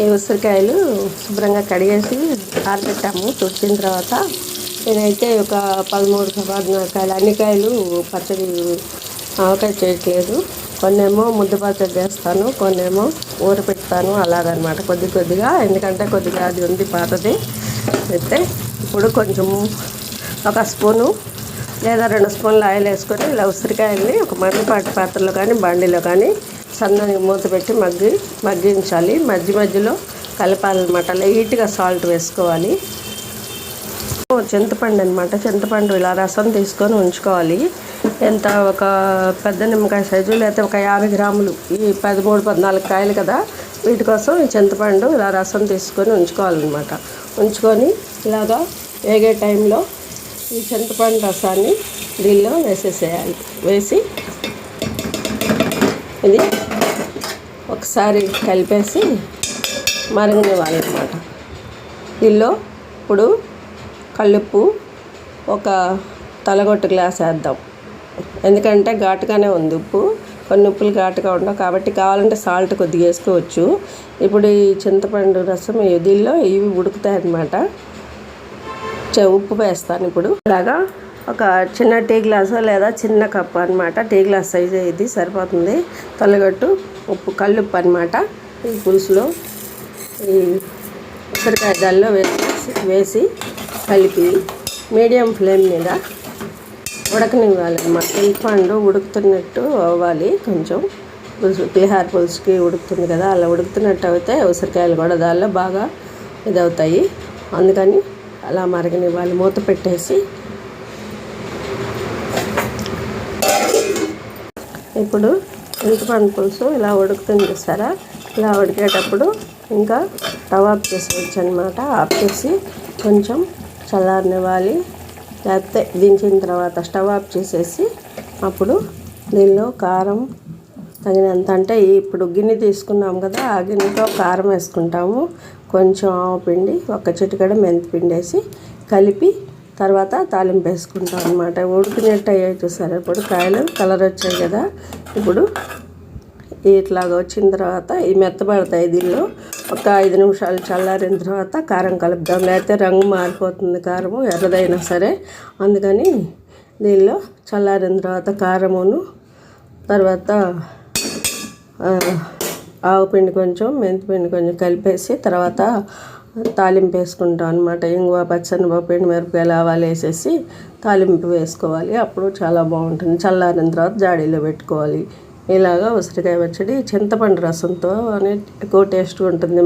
ఈ ఉసిరికాయలు శుభ్రంగా కడిగేసి ఆరబెట్టాము. తుడిచిన తర్వాత నేనైతే ఒక 13-14 కాయలు, అన్ని కాయలు పచ్చడి ఆవకాయ చేయట్లేదు. కొన్నేమో ముద్ద పచ్చడి చేస్తాను, కొన్నేమో ఊరపెడతాను, అలాగనమాట కొద్ది కొద్దిగా. ఎందుకంటే కొద్దిగా అది ఉంది పాతది. అయితే ఇప్పుడు కొంచెము ఒక స్పూను లేదా 2 స్పూన్లు ఆయిల్ వేసుకొని ఇలా ఉసిరికాయల్ని ఒక మందపాటి పాత్రలో కానీ బండిలో కానీ సన్నని మూత పెట్టి మగ్గించాలి. మధ్యలో కలపాలన్నమాట. లైట్గా సాల్ట్ వేసుకోవాలి. చింతపండు అనమాట. చింతపండు ఇలా రసం తీసుకొని ఉంచుకోవాలి. ఎంత ఒక పెద్ద నిమ్మకాయ సైజు లేకపోతే ఒక 50 గ్రాములు, ఈ 13-14 కాయలు కదా, వీటి కోసం ఈ చింతపండు ఇలా రసం తీసుకొని ఉంచుకోవాలన్నమాట. ఉంచుకొని ఇలాగా వేగే టైంలో ఈ చింతపండు రసాన్ని దీనిలో వేసేసేయాలి. వేసి ఇది ఒకసారి కలిపేసి మరగనివ్వాలన్నమాట. దీనిలో ఇప్పుడు కల్లుప్పు ఒక తలగొట్టు గ్లాస్ వేద్దాం. ఎందుకంటే ఘాటుగానే ఉంది ఉప్పు, కొన్ని ఉప్పులు ఘాటుగా ఉండవు కాబట్టి కావాలంటే సాల్ట్ కొద్దిగా వేసుకోవచ్చు. ఇప్పుడు ఈ చింతపండు రసం దీనిలో ఇవి ఉడుకుతాయి అన్నమాట. ఉప్పు వేస్తాను ఇప్పుడు. ఇలాగా ఒక చిన్న టీ గ్లాసు లేదా చిన్న కప్పు అనమాట, టీ గ్లాస్ సైజు ఇది సరిపోతుంది. తొలగట్టు ఉప్పు, కల్లుప్పు అనమాట. ఈ పులుసులో ఈ ఉసిరికాయ దాల్లో వేసి కలిపి మీడియం ఫ్లేమ్ మీద ఉడకనివ్వాలన్నమాట. చింతపండు ఉడుకుతున్నట్టు అవ్వాలి. కొంచెం పులిహార పులుసుకి ఉడుకుతుంది కదా, అలా ఉడుకుతున్నట్టు అయితే ఉసిరికాయలు కూడా దానిలో బాగా ఇదవుతాయి. అందుకని అలా మరగనివ్వాలి. మూత పెట్టేసి ఇప్పుడు చింతపండు పులుసు ఇలా ఉడుకుతుంది చూసారా. ఇలా ఉడికేటప్పుడు ఇంకా స్టవ్ ఆఫ్ చేసేయచ్చు అనమాట. ఆఫ్ చేసి కొంచెం చల్లారనివ్వాలి. లేకపోతే దించిన తర్వాత స్టవ్ ఆఫ్ చేసేసి అప్పుడు దీనిలో కారం తగినంత, అంటే ఇప్పుడు గిన్నె తీసుకున్నాం కదా, ఆ గిన్నెతో కారం వేసుకుంటాము. కొంచెం ఆవపిండి, ఒక చిటికెడు మెంతిపిండి వేసి కలిపి తర్వాత తాలింపు వేసుకుంటాం అనమాట. ఉడికినట్టు అయ్యాయి చూసారు. ఇప్పుడు కాయలు కలర్ వచ్చాయి కదా. ఇప్పుడు ఇట్లాగా వచ్చిన తర్వాత ఈ మెత్తబడతాయి. దీనిలో ఒక 5 నిమిషాలు చల్లారిన తర్వాత కారం కలుపుదాం, లేకపోతే రంగు మారిపోతుంది కారము, ఎర్రదైనా సరే. అందుకని దీనిలో చల్లారిన తర్వాత కారమును, తర్వాత ఆవపిండి కొంచెం, మెంతిపిండి కొంచెం కలిపేసి తర్వాత తాలింపు వేసుకుంటాం అనమాట. ఇంగువ, పచ్చనిపప్పు, ఎండుమిరపకాయలు, ఆవాలు వేసేసి తాలింపు వేసుకోవాలి. అప్పుడు చాలా బాగుంటుంది. చల్లారిన తర్వాత జాడీలో పెట్టుకోవాలి. ఇలాగా ఉసిరికాయ పచ్చడి చింతపండు రసంతో అనేది ఎక్కువ టేస్ట్గా ఉంటుంది.